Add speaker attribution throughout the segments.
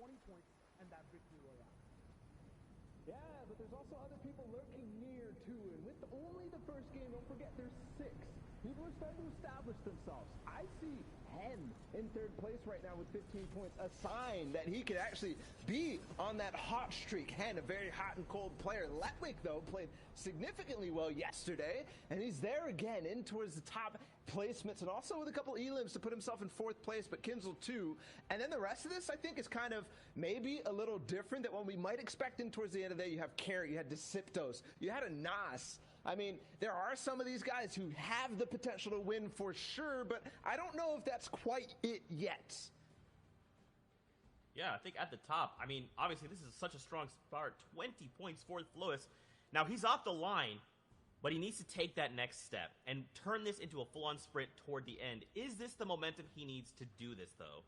Speaker 1: 20 points and that victory royale.
Speaker 2: Yeah, but there's also other people lurking near too, and with only the first game, don't forget there's 6. People are starting to establish themselves. I see Hen in 3rd place right now with 15 points, a sign that he could actually be on that hot streak. Hen, a very hot and cold player. Letwick, though, played significantly well yesterday, and he's there again in towards the top placements, and also with a couple elims to put himself in 4th place, but Kinzel too. And then the rest of this, I think, is kind of maybe a little different than what we might expect in towards the end of the day. You have Carrot, you had Decyptos, you had a Nas. I mean, there are some of these guys who have the potential to win for sure, but I don't know if that's quite it yet.
Speaker 3: Yeah, I think at the top, I mean, obviously this is such a strong start. 20 points for Flowis. Now, he's off the line, but he needs to take that next step and turn this into a full-on sprint toward the end. Is this the momentum he needs to do this, though?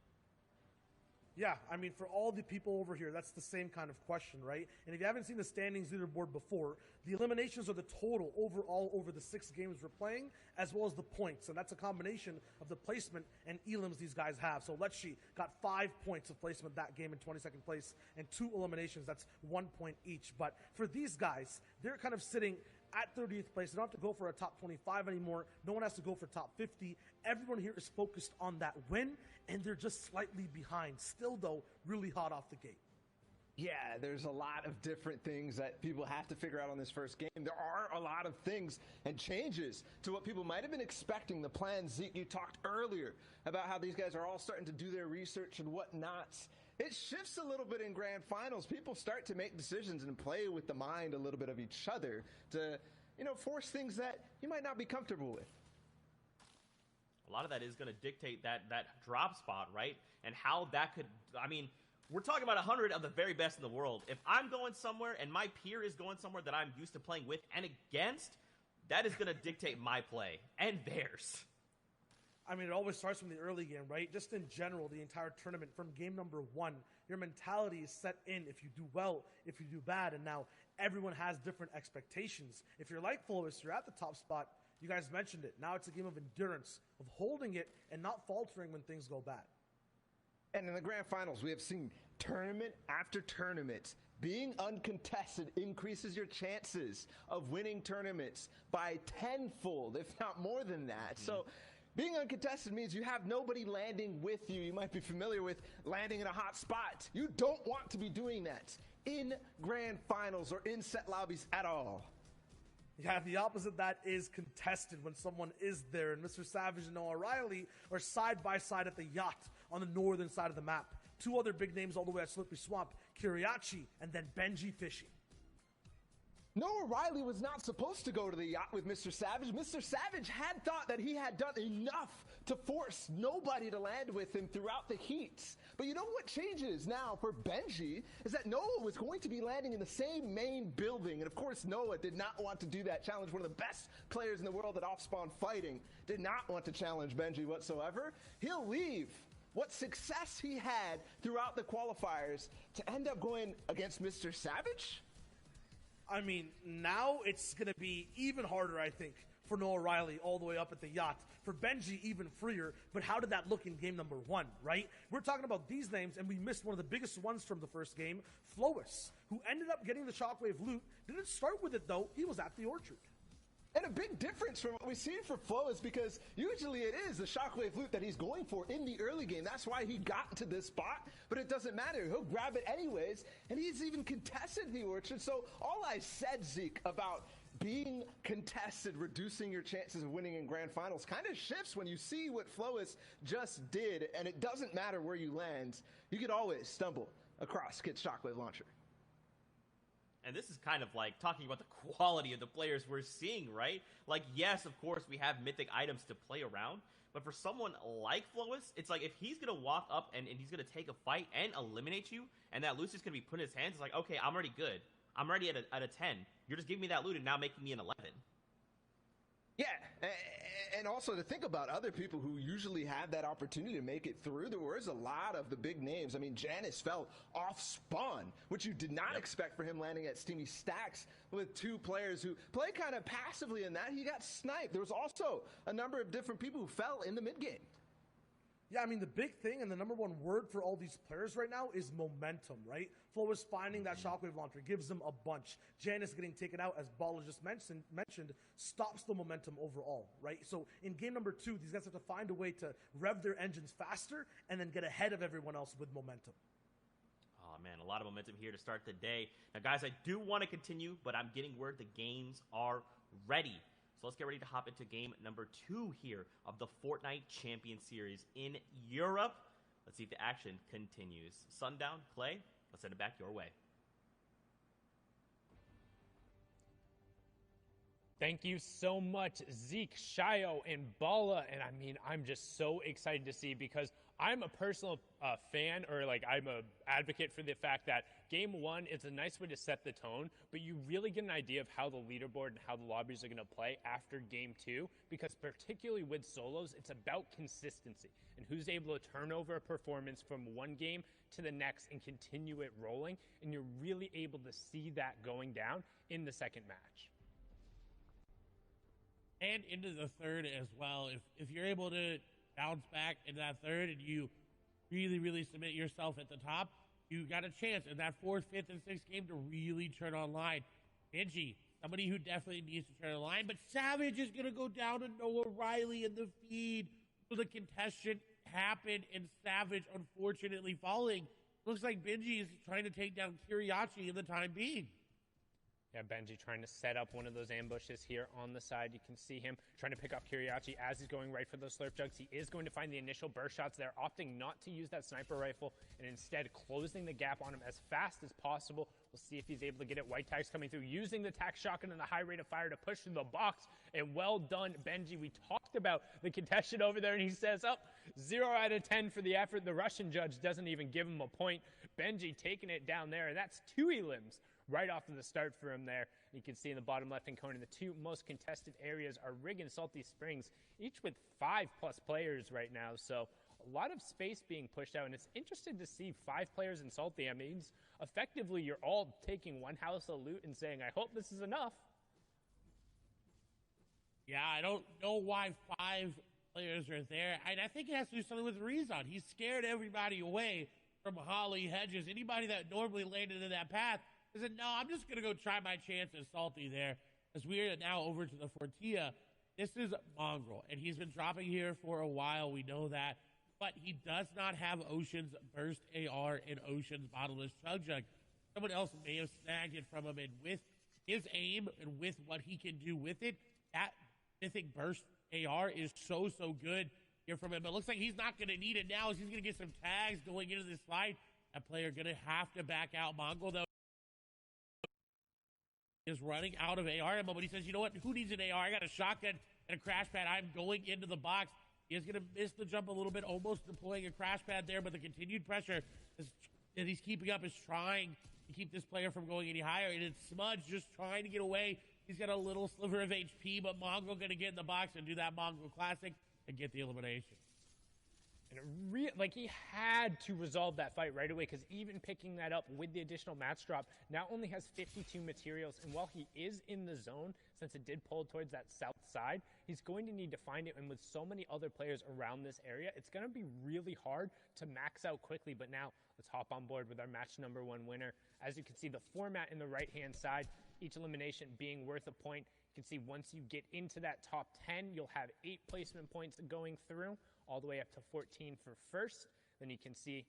Speaker 1: Yeah, I mean, for all the people over here, that's the same kind of question, right? And if you haven't seen the standings leaderboard before, the eliminations are the total overall over the 6 games we're playing, as well as the points. And that's a combination of the placement and elims these guys have. So Letshi got 5 points of placement that game in 22nd place, and 2 eliminations. That's 1 point each. But for these guys, they're kind of sitting at 30th place. They don't have to go for a top 25 anymore. No one has to go for top 50. Everyone here is focused on that win, and they're just slightly behind. Still, though, really hot off the gate.
Speaker 2: Yeah, there's a lot of different things that people have to figure out on this first game. There are a lot of things and changes to what people might have been expecting. The plans, Zeke, you talked earlier about how these guys are all starting to do their research and whatnot. It shifts a little bit in grand finals. People start to make decisions and play with the mind a little bit of each other to, force things that you might not be comfortable with.
Speaker 3: A lot of that is going to dictate that drop spot, right? And how that could, I mean, we're talking about 100 of the very best in the world. If I'm going somewhere and my peer is going somewhere that I'm used to playing with and against, that is going to dictate my play and theirs.
Speaker 1: I mean, it always starts from the early game, right? Just in general, the entire tournament, from game number 1, your mentality is set in if you do well, if you do bad, and now everyone has different expectations. If you're like Flowis, you're at the top spot. You guys mentioned it. Now it's a game of endurance, of holding it and not faltering when things go bad.
Speaker 2: And in the grand finals, we have seen tournament after tournament. Being uncontested increases your chances of winning tournaments by tenfold, if not more than that. So being uncontested means you have nobody landing with you. You might be familiar with landing in a hot spot. You don't want to be doing that in grand finals or in set lobbies at all.
Speaker 1: Yeah, the opposite of that is contested when someone is there. And Mr. Savage and Noah Riley are side by side at the yacht on the northern side of the map. 2 other big names all the way at Slippery Swamp, Kiriachi and then Benji Fishing.
Speaker 2: Noah Riley was not supposed to go to the yacht with Mr. Savage. Mr. Savage had thought that he had done enough to force nobody to land with him throughout the heats. But you know what changes now for Benji is that Noah was going to be landing in the same main building. And of course, Noah did not want to do that. Challenge one of the best players in the world at off-spawn fighting. Did not want to challenge Benji whatsoever. He'll leave what success he had throughout the qualifiers to end up going against Mr. Savage?
Speaker 1: I mean, now it's going to be even harder, I think, for Noah Riley all the way up at the yacht. For Benji, even freer. But how did that look in game number 1, right? We're talking about these names, and we missed one of the biggest ones from the first game, Flowis, who ended up getting the Shockwave loot. Didn't start with it, though. He was at the Orchard.
Speaker 2: And a big difference from what we've seen for Flo is because usually it is the Shockwave loot that he's going for in the early game. That's why he got to this spot, but it doesn't matter. He'll grab it anyways, and he's even contested the Orchard. So all I said, Zeke, about being contested, reducing your chances of winning in grand finals kind of shifts when you see what Flowis just did, and it doesn't matter where you land. You could always stumble across Kit's Shockwave launcher.
Speaker 3: And this is kind of like talking about the quality of the players we're seeing, right? Like, yes, of course, we have mythic items to play around, but for someone like Flowis, it's like if he's going to walk up and he's going to take a fight and eliminate you, and that loot's just going to be put in his hands, it's like, okay, I'm already good. I'm already at a 10. You're just giving me that loot and now making me an 11.
Speaker 2: Yeah, and also to think about other people who usually have that opportunity to make it through. There was a lot of the big names. I mean, Janus fell off spawn, which you did not expect for him landing at Steamy Stacks with 2 players who play kind of passively in that. He got sniped. There was also a number of different people who fell in the mid game.
Speaker 1: Yeah, I mean, the big thing and the number one word for all these players right now is momentum, right? Flawless finding that shockwave launcher gives them a bunch. Janus getting taken out, as Bala just mentioned, stops the momentum overall, right? So in game number 2, these guys have to find a way to rev their engines faster and then get ahead of everyone else with momentum.
Speaker 3: Oh, man, a lot of momentum here to start the day. Now, guys, I do want to continue, but I'm getting word the games are ready. So let's get ready to hop into game number 2 here of the Fortnite Champion Series in Europe. Let's see if the action continues. Sundown, Clay, let's send it back your way.
Speaker 4: Thank you so much, Zeke, Shio, and Bala. And I mean, I'm just so excited to see, because I'm a personal fan, or like I'm a advocate for the fact that game 1 is a nice way to set the tone, but you really get an idea of how the leaderboard and how the lobbies are going to play after game 2, because particularly with solos, it's about consistency and who's able to turn over a performance from one game to the next and continue it rolling, and you're really able to see that going down in the second match.
Speaker 5: And into the third as well. If you're able to bounce back in that third and you really, really submit yourself at the top, you got a chance in that 4th, 5th, and 6th game to really turn online. Benji, somebody who definitely needs to turn online, but Savage is going to go down to Noah Riley in the feed. So the contestant happened, and Savage unfortunately falling. Looks like Benji is trying to take down Kiriachi in the time being.
Speaker 4: Yeah, Benji trying to set up one of those ambushes here on the side. You can see him trying to pick up Kiriachi as he's going right for those slurp jugs. He is going to find the initial burst shots there, opting not to use that sniper rifle and instead closing the gap on him as fast as possible. We'll see if he's able to get it. White tags coming through, using the tac shotgun and the high rate of fire to push through the box. And well done, Benji. We talked about the contestant over there, and he says, 0 out of 10 for the effort. The Russian judge doesn't even give him a point. Benji taking it down there, and that's 2 elims right off of the start for him there. You can see in the bottom left-hand corner, the 2 most contested areas are Rig and Salty Springs, each with 5+ players right now. So a lot of space being pushed out, and it's interesting to see 5 players in Salty. I mean, effectively, you're all taking one house of loot and saying, I hope this is enough.
Speaker 5: Yeah, I don't know why 5 players are there. I think it has to do something with Rezon. He scared everybody away from Holly Hedges. Anybody that normally landed in that path, I said, no, I'm just going to go try my chance at Salty there, as we are now over to the Fortia. This is Mongraal, and he's been dropping here for a while. We know that. But he does not have Ocean's Burst AR and Ocean's Bottomless Chug Jug. Someone else may have snagged it from him, and with his aim and with what he can do with it, that Mythic Burst AR is so good here from him. But it looks like he's not going to need it now, as he's going to get some tags going into this fight. That player going to have to back out. Mongraal, though, is running out of AR ammo, but he says, you know what, who needs an AR? I got a shotgun and a crash pad. I'm going into the box. He is going to miss the jump a little bit, almost deploying a crash pad there, but the continued pressure that he's keeping up is trying to keep this player from going any higher, and it's Smudge just trying to get away. He's got a little sliver of HP, but Mongraal going to get in the box and do that Mongraal classic and get the elimination.
Speaker 4: And he had to resolve that fight right away, because even picking that up with the additional match drop now only has 52 materials. And while he is in the zone, since it did pull towards that south side, he's going to need to find it. And with so many other players around this area, it's going to be really hard to max out quickly. But now let's hop on board with our match number 1 winner. As you can see, the format in the right-hand side, each elimination being worth a point. You can see once you get into that top 10, you'll have 8 placement points going through, all the way up to 14 for first. Then you can see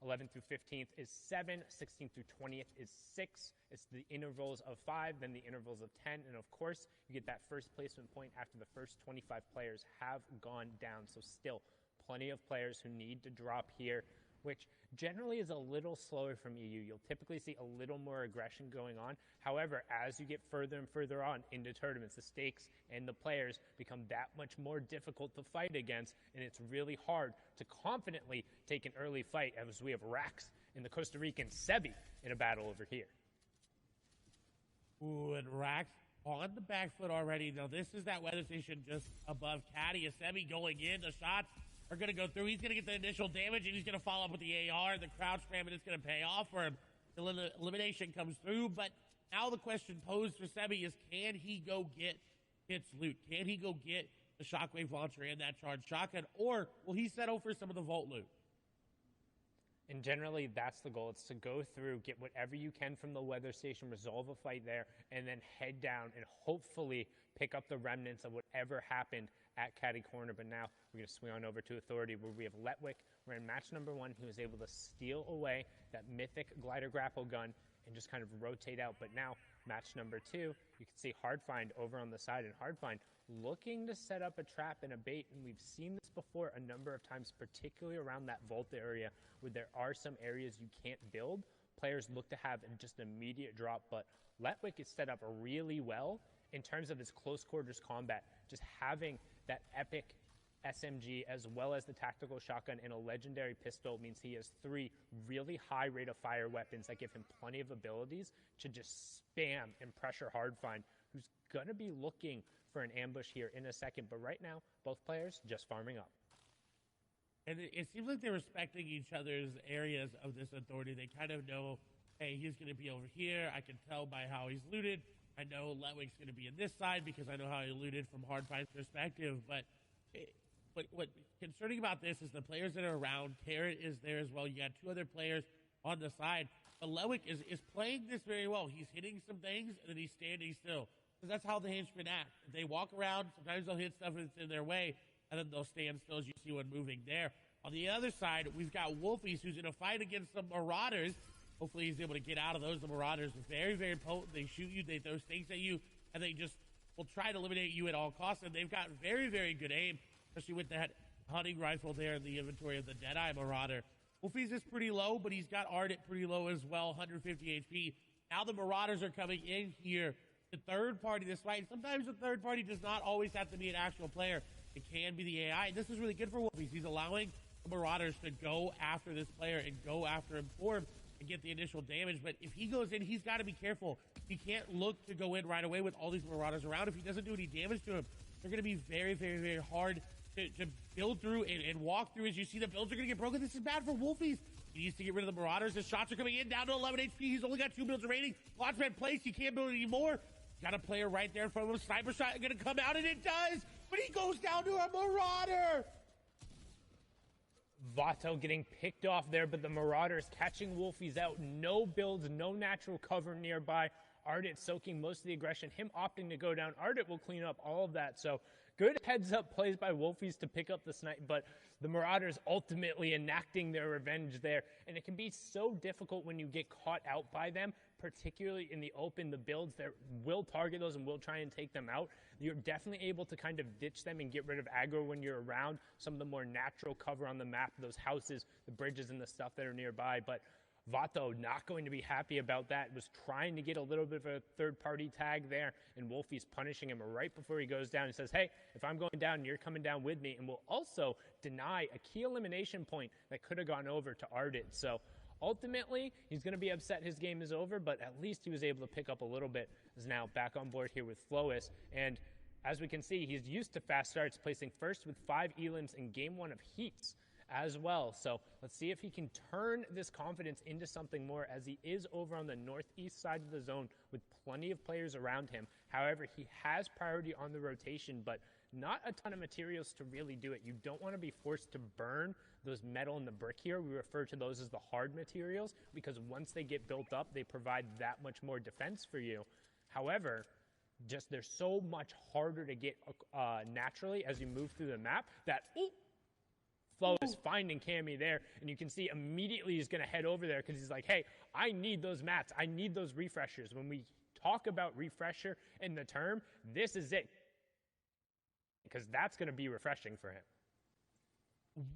Speaker 4: 11 through 15th is 7, 16 through 20th is 6. It's the intervals of 5, then the intervals of 10, and of course, you get that first placement point after the first 25 players have gone down. So still plenty of players who need to drop here, which generally is a little slower from EU. You'll typically see a little more aggression going on. However, as you get further and further on into tournaments, the stakes and the players become that much more difficult to fight against, and it's really hard to confidently take an early fight, as we have Rax and the Costa Rican Sebi in a battle over here.
Speaker 5: Ooh, and Rax on the back foot already. Now, this is that weather station just above Caddy. A Sebi going in. The shots are going to go through. He's going to get the initial damage, and he's going to follow up with the AR. The crouch spam, and it's going to pay off for him. The elimination comes through, but now the question posed for Sebi is, can he go get Pit's loot? Can he go get the Shockwave launcher and that charged shotgun, or will he settle for some of the vault loot?
Speaker 4: And generally, that's the goal. It's to go through, get whatever you can from the weather station, resolve a fight there, and then head down and hopefully pick up the remnants of whatever happened at Caddy Corner. But now we're going to swing on over to Authority, where we have Letwick. We're in match number 1. He was able to steal away that mythic glider grapple gun and just kind of rotate out. But now, match number 2, you can see Hardfind over on the side, and Hardfind looking to set up a trap and a bait, and we've seen this before a number of times, particularly around that vault area where there are some areas you can't build. Players look to have just an immediate drop, but Letwick is set up really well in terms of his close quarters combat. Just having that epic SMG as well as the tactical shotgun and a legendary pistol means he has 3 really high rate of fire weapons that give him plenty of abilities to just spam and pressure Hardfind, who's going to be looking for an ambush here in a second. But right now, both players just farming up.
Speaker 5: And it seems like they're respecting each other's areas of this Authority. They kind of know, hey, he's going to be over here. I can tell by how he's looted. I know Letwick's going to be in this side because I know how he looted from Hardfind's perspective. But what's concerning about this is the players that are around. Carrot is there as well. You got 2 other players on the side. But Letwick is playing this very well. He's hitting some things, and then he's standing still. Because that's how the henchmen act. If they walk around, sometimes they'll hit stuff that's in their way, and then they'll stand still as you see one moving there. On the other side, we've got Wolfies, who's in a fight against some Marauders. Hopefully he's able to get out of those. The Marauders are very, very potent. They shoot you, they throw stakes at you, and they just will try to eliminate you at all costs. And they've got very, very good aim, especially with that hunting rifle there in the inventory of the Deadeye Marauder. Wolfies is pretty low, but he's got Ardent pretty low as well, 150 HP. Now the Marauders are coming in here. The third party this fight. Sometimes the third party does not always have to be an actual player. It can be the AI. And this is really good for Wolfies. He's allowing the Marauders to go after this player and go after him for him and get the initial damage. But if he goes in, he's got to be careful. He can't look to go in right away with all these Marauders around. If he doesn't do any damage to him, they're going to be very, very, very hard to build through and walk through. As you see, the builds are going to get broken. This is bad for Wolfies. He needs to get rid of the Marauders. His shots are coming in down to 11 HP. He's only got 2 builds remaining. Launchpad placed. He can't build anymore. Got a player right there in front of him. Sniper shot going to come out, and it does. But he goes down to a Marauder.
Speaker 4: Vato getting picked off there, but the Marauders catching Wolfies out. No builds, no natural cover nearby. Ardent soaking most of the aggression. Him opting to go down. Ardent will clean up all of that. So good heads-up plays by Wolfies to pick up the snipe, but the Marauders ultimately enacting their revenge there. And it can be so difficult when you get caught out by them, particularly in the open. The builds that will target those and will try and take them out. You're definitely able to kind of ditch them and get rid of aggro when you're around some of the more natural cover on the map, those houses, the bridges, and the stuff that are nearby. But Vato not going to be happy about that. Was trying to get a little bit of a third-party tag there, and Wolfie's punishing him right before he goes down. He says, hey, if I'm going down, you're coming down with me, and will also deny a key elimination point that could have gone over to Ardent. So ultimately, he's going to be upset his game is over, but at least he was able to pick up a little bit. Is now back on board here with Flois, and as we can see, he's used to fast starts, placing first with 5 elims in game 1 of Heats as well. So let's see if he can turn this confidence into something more, as he is over on the northeast side of the zone with plenty of players around him. However, he has priority on the rotation, but not a ton of materials to really do it. You don't want to be forced to burn those metal and the brick here. We refer to those as the hard materials, because once they get built up, they provide that much more defense for you. However, just they're so much harder to get naturally as you move through the map that Flo is finding Cammy there, and you can see immediately he's going to head over there because he's like, hey, I need those mats. I need those refreshers. When we talk about refresher in the term, this is it, because that's going to be refreshing for him.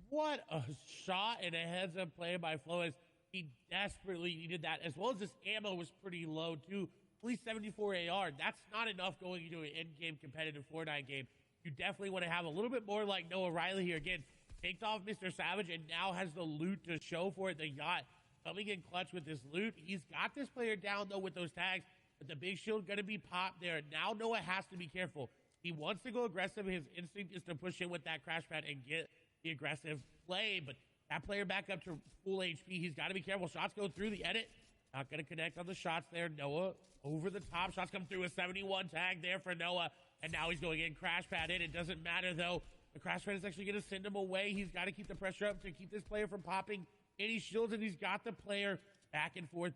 Speaker 5: What a shot and a heads-up play by Flois. He desperately needed that, as well as his ammo was pretty low, too. At least 74 AR. That's not enough going into an in-game competitive Fortnite game. You definitely want to have a little bit more like Noah Riley here. Again, takes off Mr. Savage and now has the loot to show for it. They got coming in clutch with this loot. He's got this player down, though, with those tags, but the big shield going to be popped there. Now Noah has to be careful. He wants to go aggressive. His instinct is to push in with that crash pad and get the aggressive play, but that player back up to full HP. He's got to be careful. Shots go through the edit. Not going to connect on the shots there. Noah over the top. Shots come through. A 71 tag there for Noah. and now he's going in, crash pad in. It doesn't matter, though. The crash pad is actually going to send him away. He's got to keep the pressure up to keep this player from popping any shields, and he's got the player back and forth,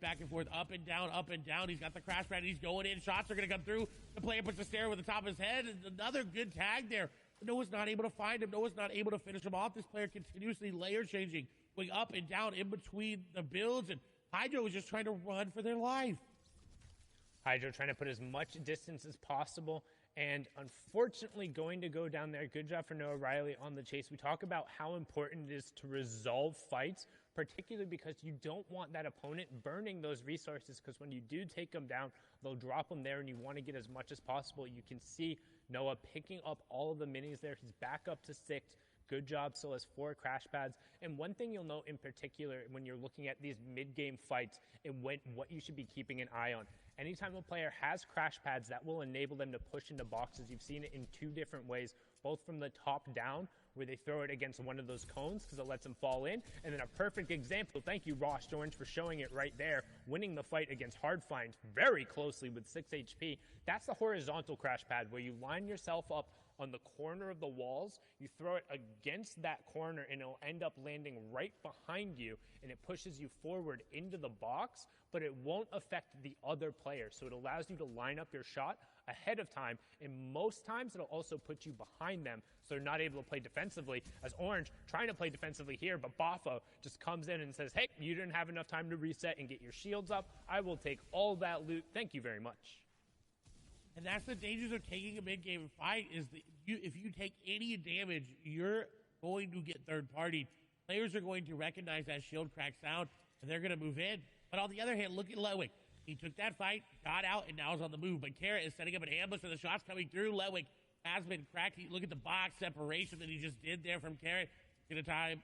Speaker 5: up and down, up and down. He's got the crash pad, and he's going in. Shots are going to come through. The player puts the stare over the top of his head, and another good tag there. Noah's not able to find him. Noah's not able to finish him off. This player continuously layer changing, going up and down in between the builds, and Hydro is just trying to run for their life.
Speaker 4: Hydro trying to put as much distance as possible, and unfortunately going to go down there. Good job for Noah Riley on the chase. We talk about how important it is to resolve fights, particularly because you don't want that opponent burning those resources, because when you do take them down, they'll drop them there, and you want to get as much as possible. You can see Noah picking up all of the minis there. He's back up to 6. Good job. Still has 4 crash pads. And one thing you'll note in particular when you're looking at these mid-game fights and what you should be keeping an eye on. Anytime a player has crash pads, that will enable them to push into boxes. You've seen it in 2 different ways, both from the top down, where they throw it against one of those cones because it lets them fall in. And then a perfect example, thank you, Ross Orange, for showing it right there, winning the fight against Hardfind very closely with 6 HP. That's the horizontal crash pad, where you line yourself up on the corner of the walls, you throw it against that corner, and it'll end up landing right behind you, and it pushes you forward into the box, but it won't affect the other player. So it allows you to line up your shot ahead of time, and most times it'll also put you behind them, so they're not able to play defensively, as Orange trying to play defensively here, but Bafo just comes in and says, hey, you didn't have enough time to reset and get your shields up. I will take all that loot. Thank you very much.
Speaker 5: And that's the dangers of taking a mid-game fight, is that if you take any damage, you're going to get third-party. Players are going to recognize that shield crack sound, and they're going to move in. But on the other hand, look at Letwick. He took that fight, got out, and now is on the move. But Carrot is setting up an ambush, and the shots coming through. Letwick has been cracked. Look at the box separation that he just did there from Carrot. Get a time.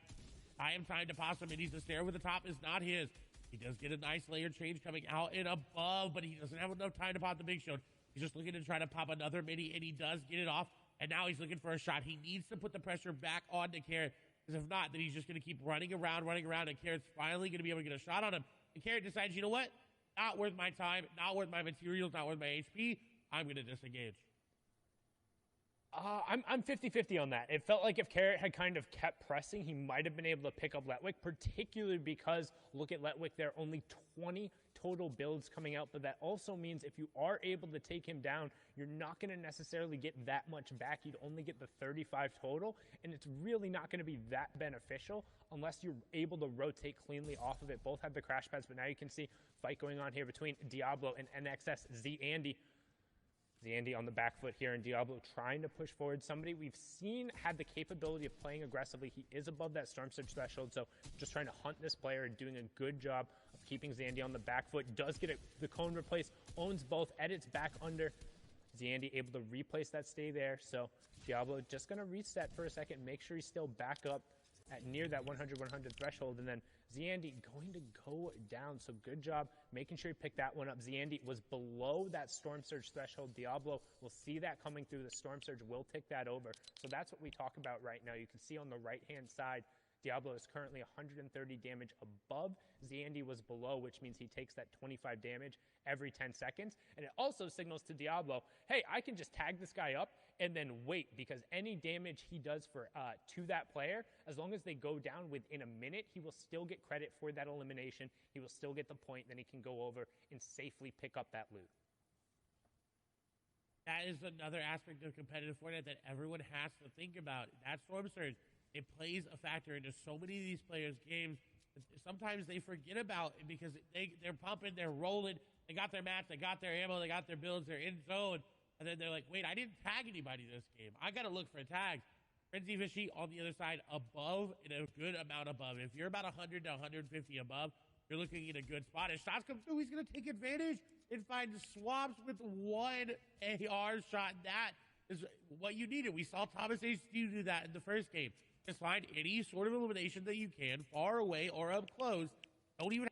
Speaker 5: I am trying to pass him, and he's the stare over the top is not his. He does get a nice layer change coming out and above, but he doesn't have enough time to pop the big shield. He's just looking to try to pop another mini, and he does get it off. And now he's looking for a shot. He needs to put the pressure back on to Carrot, because if not, then he's just going to keep running around, and Carrot's finally going to be able to get a shot on him. And Carrot decides, you know what? Not worth my time, not worth my materials, not worth my HP. I'm going to disengage.
Speaker 4: I'm 50-50 on that. It felt like if Carrot had kind of kept pressing, he might have been able to pick up Letwick, particularly because, look at Letwick, there are only 20 total builds coming out, but that also means if you are able to take him down, you're not going to necessarily get that much back. You'd only get the 35 total, and it's really not going to be that beneficial unless you're able to rotate cleanly off of it. Both have the crash pads, but now you can see fight going on here between Diablo and NXS ZAndy. ZAndy on the back foot here, and Diablo trying to push forward. Somebody we've seen had the capability of playing aggressively. He is above that Storm Surge threshold, so just trying to hunt this player and doing a good job of keeping ZAndy on the back foot. Does get the cone replaced, owns both, edits back under. ZAndy able to replace that stay there, so Diablo just going to reset for a second, make sure he's still back up at near that 100-100 threshold, and then ZAndy going to go down. So good job making sure he picked that one up. ZAndy was below that Storm Surge threshold. Diablo will see that coming through. The Storm Surge will tick that over. So that's what we talk about right now. You can see on the right-hand side, Diablo is currently 130 damage above. ZAndy was below, which means he takes that 25 damage every 10 seconds. And it also signals to Diablo, hey, I can just tag this guy up and then wait, because any damage he does for to that player, as long as they go down within a minute, he will still get credit for that elimination. He will still get the point, then he can go over and safely pick up that loot.
Speaker 5: That is another aspect of competitive Fortnite that everyone has to think about. That Storm Surge, it plays a factor into so many of these players' games. Sometimes they forget about it because they're pumping, they're rolling, they got their mats, they got their ammo, they got their builds, they're in zone. And then they're like, wait, I didn't tag anybody this game. I got to look for a tag. Frenzy Fishy on the other side above, and a good amount above. If you're about 100 to 150 above, you're looking at a good spot. As shots come through, he's going to take advantage and find swaps with one AR shot. That is what you needed. We saw Thomas HQ do that in the first game. Just find any sort of elimination that you can, far away or up close. Don't even